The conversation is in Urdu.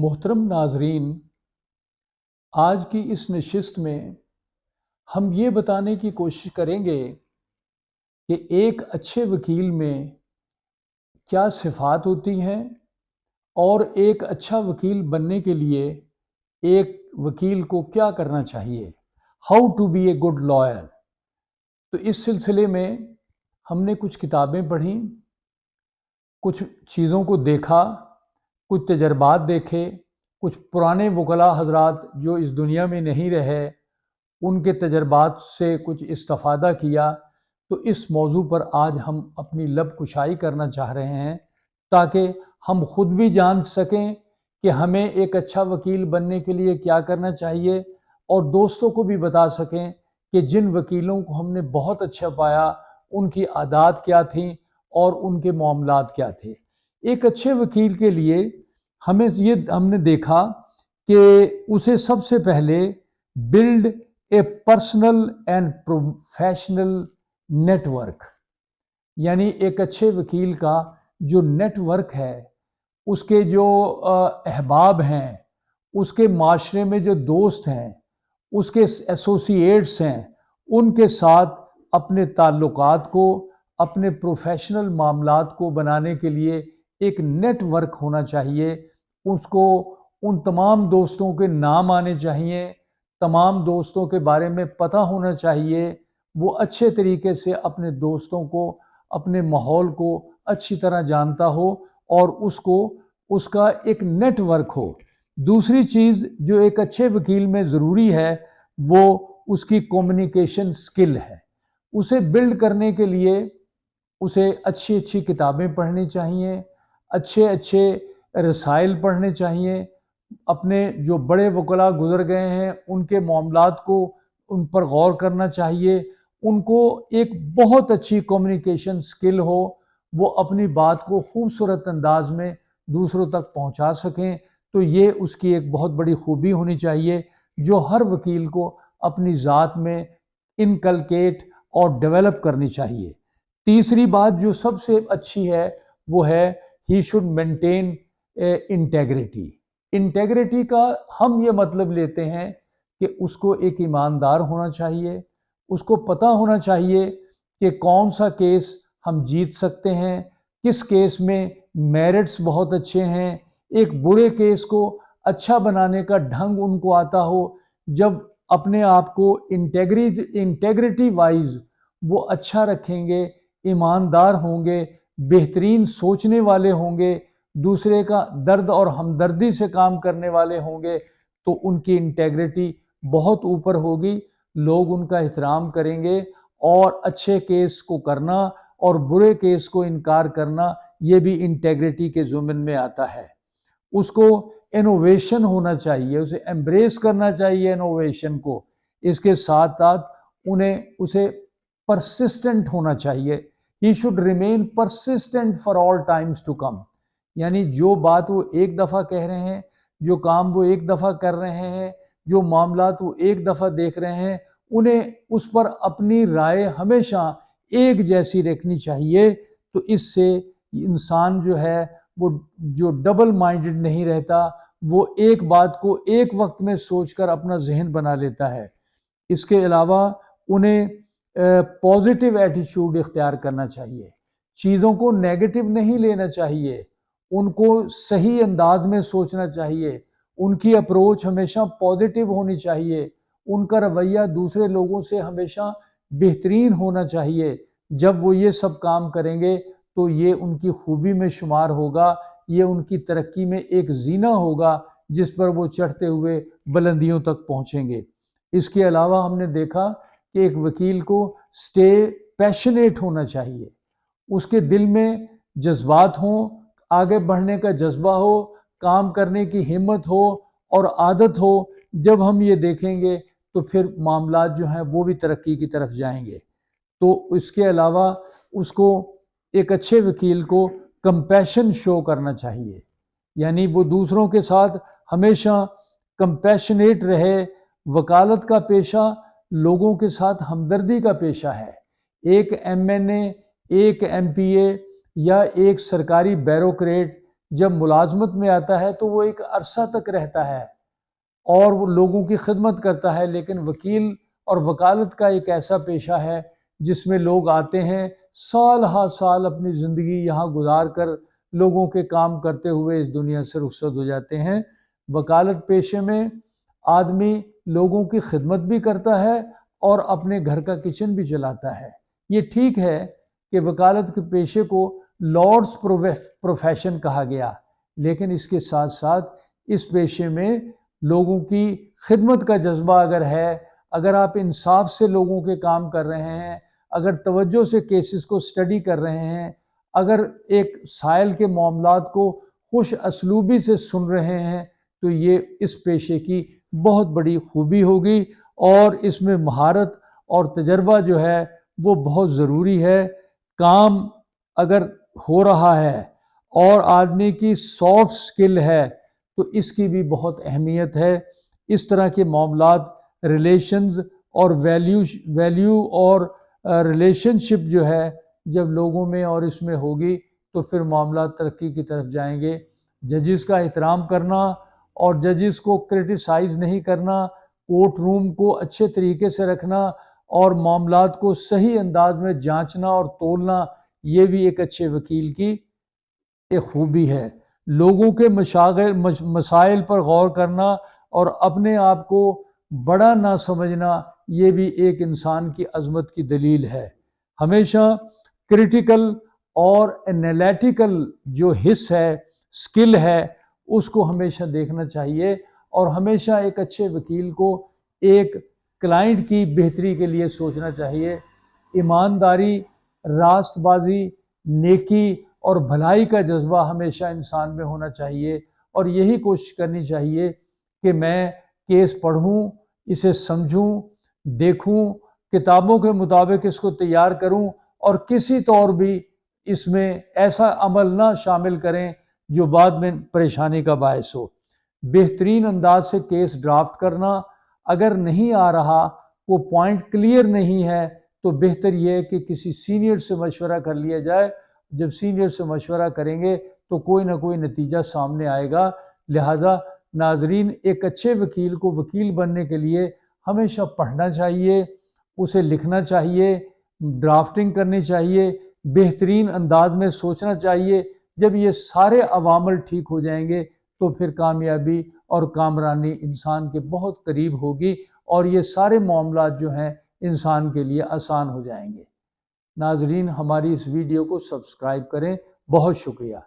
محترم ناظرین، آج کی اس نشست میں ہم یہ بتانے کی کوشش کریں گے کہ ایک اچھے وکیل میں کیا صفات ہوتی ہیں اور ایک اچھا وکیل بننے کے لیے ایک وکیل کو کیا کرنا چاہیے، how to be a good liar. تو اس سلسلے میں ہم نے کچھ کتابیں پڑھیں، کچھ چیزوں کو دیکھا، کچھ تجربات دیکھے، کچھ پرانے وکلاء حضرات جو اس دنیا میں نہیں رہے ان کے تجربات سے کچھ استفادہ کیا۔ تو اس موضوع پر آج ہم اپنی لب کشائی کرنا چاہ رہے ہیں تاکہ ہم خود بھی جان سکیں کہ ہمیں ایک اچھا وکیل بننے کے لیے کیا کرنا چاہیے، اور دوستوں کو بھی بتا سکیں کہ جن وکیلوں کو ہم نے بہت اچھا پایا ان کی عادات کیا تھیں اور ان کے معاملات کیا تھے۔ ایک اچھے وکیل کے لیے ہم نے دیکھا کہ اسے سب سے پہلے build a personal and professional network, یعنی ایک اچھے وکیل کا جو نیٹ ورک ہے، اس کے جو احباب ہیں، اس کے معاشرے میں جو دوست ہیں، اس کے ایسوسیٹس ہیں، ان کے ساتھ اپنے تعلقات کو، اپنے پروفیشنل معاملات کو بنانے کے لیے ایک نیٹ ورک ہونا چاہیے۔ اس کو ان تمام دوستوں کے نام آنے چاہیے، تمام دوستوں کے بارے میں پتہ ہونا چاہیے، وہ اچھے طریقے سے اپنے دوستوں کو، اپنے ماحول کو اچھی طرح جانتا ہو اور اس کا ایک نیٹ ورک ہو۔ دوسری چیز جو ایک اچھے وکیل میں ضروری ہے وہ اس کی کمیونیکیشن سکل ہے۔ اسے بلڈ کرنے کے لیے اسے اچھی اچھی کتابیں پڑھنی چاہیے، اچھے رسائل پڑھنے چاہیے، اپنے جو بڑے وکلاء گزر گئے ہیں ان کے معاملات کو ان پر غور کرنا چاہیے، ان کو ایک بہت اچھی کمیونیکیشن سکل ہو، وہ اپنی بات کو خوبصورت انداز میں دوسروں تک پہنچا سکیں۔ تو یہ اس کی ایک بہت بڑی خوبی ہونی چاہیے جو ہر وکیل کو اپنی ذات میں انکلکیٹ اور ڈیولپ کرنی چاہیے۔ تیسری بات جو سب سے اچھی ہے وہ ہے he should maintain integrity. Integrity کا ہم یہ مطلب لیتے ہیں کہ اس کو ایک ایماندار ہونا چاہیے، اس کو پتہ ہونا چاہیے کہ کون سا کیس ہم جیت سکتے ہیں، کس کیس میں میرٹس بہت اچھے ہیں، ایک برے کیس کو اچھا بنانے کا ڈھنگ ان کو آتا ہو۔ جب اپنے آپ کو انٹیگریٹی وائز وہ اچھا رکھیں گے، ایماندار ہوں گے، بہترین سوچنے والے ہوں گے، دوسرے کا درد اور ہمدردی سے کام کرنے والے ہوں گے، تو ان کی انٹیگریٹی بہت اوپر ہوگی، لوگ ان کا احترام کریں گے۔ اور اچھے کیس کو کرنا اور برے کیس کو انکار کرنا یہ بھی انٹیگریٹی کے ضمن میں آتا ہے۔ اس کو انوویشن ہونا چاہیے، اسے ایمبریس کرنا چاہیے انوویشن کو۔ اس کے ساتھ ساتھ اسے پرسسٹنٹ ہونا چاہیے۔ He should remain persistent for all times to come، یعنی جو بات وہ ایک دفعہ کہہ رہے ہیں، جو کام وہ ایک دفعہ کر رہے ہیں، جو معاملات وہ ایک دفعہ دیکھ رہے ہیں، انہیں اس پر اپنی رائے ہمیشہ ایک جیسی رکھنی چاہیے۔ تو اس سے انسان جو ہے وہ جو ڈبل مائنڈڈ نہیں رہتا، وہ ایک بات کو ایک وقت میں سوچ کر اپنا ذہن بنا لیتا ہے۔ اس کے علاوہ انہیں پازیٹیو ایٹیچیوڈ اختیار کرنا چاہیے، چیزوں کو نیگیٹو نہیں لینا چاہیے، ان کو صحیح انداز میں سوچنا چاہیے، ان کی اپروچ ہمیشہ پازیٹیو ہونی چاہیے، ان کا رویہ دوسرے لوگوں سے ہمیشہ بہترین ہونا چاہیے۔ جب وہ یہ سب کام کریں گے تو یہ ان کی خوبی میں شمار ہوگا، یہ ان کی ترقی میں ایک زینہ ہوگا جس پر وہ چڑھتے ہوئے بلندیوں تک پہنچیں گے۔ اس کے علاوہ ہم نے دیکھا کہ ایک وکیل کو اسٹے پیشنیٹ ہونا چاہیے، اس کے دل میں جذبات ہوں، آگے بڑھنے کا جذبہ ہو، کام کرنے کی ہمت ہو اور عادت ہو۔ جب ہم یہ دیکھیں گے تو پھر معاملات جو ہیں وہ بھی ترقی کی طرف جائیں گے۔ تو اس کے علاوہ اس کو ایک اچھے وکیل کو کمپیشن شو کرنا چاہیے، یعنی وہ دوسروں کے ساتھ ہمیشہ کمپیشنیٹ رہے۔ وکالت کا پیشہ لوگوں کے ساتھ ہمدردی کا پیشہ ہے۔ ایک ایم این اے، ایک ایم پی اے یا ایک سرکاری بیوروکریٹ جب ملازمت میں آتا ہے تو وہ ایک عرصہ تک رہتا ہے اور وہ لوگوں کی خدمت کرتا ہے، لیکن وکیل اور وکالت کا ایک ایسا پیشہ ہے جس میں لوگ آتے ہیں، سال ہا سال اپنی زندگی یہاں گزار کر لوگوں کے کام کرتے ہوئے اس دنیا سے رخصت ہو جاتے ہیں۔ وکالت پیشے میں آدمی لوگوں کی خدمت بھی کرتا ہے اور اپنے گھر کا کچن بھی چلاتا ہے۔ یہ ٹھیک ہے کہ وکالت کے پیشے کو لارڈز پروفیشن کہا گیا، لیکن اس کے ساتھ ساتھ اس پیشے میں لوگوں کی خدمت کا جذبہ اگر ہے، اگر آپ انصاف سے لوگوں کے کام کر رہے ہیں، اگر توجہ سے کیسز کو سٹڈی کر رہے ہیں، اگر ایک سائل کے معاملات کو خوش اسلوبی سے سن رہے ہیں، تو یہ اس پیشے کی بہت بڑی خوبی ہوگی اور اس میں مہارت اور تجربہ جو ہے وہ بہت ضروری ہے۔ کام اگر ہو رہا ہے اور آدمی کی سافٹ سکل ہے تو اس کی بھی بہت اہمیت ہے۔ اس طرح کے معاملات ریلیشنز اور ویلیو اور ریلیشن شپ جو ہے جب لوگوں میں اور اس میں ہوگی تو پھر معاملات ترقی کی طرف جائیں گے۔ ججز کا احترام کرنا اور ججز کو کرٹیسائز نہیں کرنا، کورٹ روم کو اچھے طریقے سے رکھنا اور معاملات کو صحیح انداز میں جانچنا اور تولنا، یہ بھی ایک اچھے وکیل کی ایک خوبی ہے۔ لوگوں کے مسائل پر غور کرنا اور اپنے آپ کو بڑا نہ سمجھنا، یہ بھی ایک انسان کی عظمت کی دلیل ہے۔ ہمیشہ کریٹیکل اور انالیٹیکل جو حص ہے، سکل ہے، اس کو ہمیشہ دیکھنا چاہیے اور ہمیشہ ایک اچھے وکیل کو ایک کلائنٹ کی بہتری کے لیے سوچنا چاہیے۔ ایمانداری، راست بازی، نیکی اور بھلائی کا جذبہ ہمیشہ انسان میں ہونا چاہیے اور یہی کوشش کرنی چاہیے کہ میں کیس پڑھوں، اسے سمجھوں، دیکھوں، کتابوں کے مطابق اس کو تیار کروں اور کسی طور بھی اس میں ایسا عمل نہ شامل کریں جو بعد میں پریشانی کا باعث ہو۔ بہترین انداز سے کیس ڈرافٹ کرنا، اگر نہیں آ رہا، وہ پوائنٹ کلیئر نہیں ہے تو بہتر یہ ہے کہ کسی سینئر سے مشورہ کر لیا جائے۔ جب سینئر سے مشورہ کریں گے تو کوئی نہ کوئی نتیجہ سامنے آئے گا۔ لہٰذا ناظرین، ایک اچھے وکیل کو وکیل بننے کے لیے ہمیشہ پڑھنا چاہیے، اسے لکھنا چاہیے، ڈرافٹنگ کرنی چاہیے، بہترین انداز میں سوچنا چاہیے۔ جب یہ سارے عوامل ٹھیک ہو جائیں گے تو پھر کامیابی اور کامرانی انسان کے بہت قریب ہوگی اور یہ سارے معاملات جو ہیں انسان کے لیے آسان ہو جائیں گے۔ ناظرین، ہماری اس ویڈیو کو سبسکرائب کریں۔ بہت شکریہ۔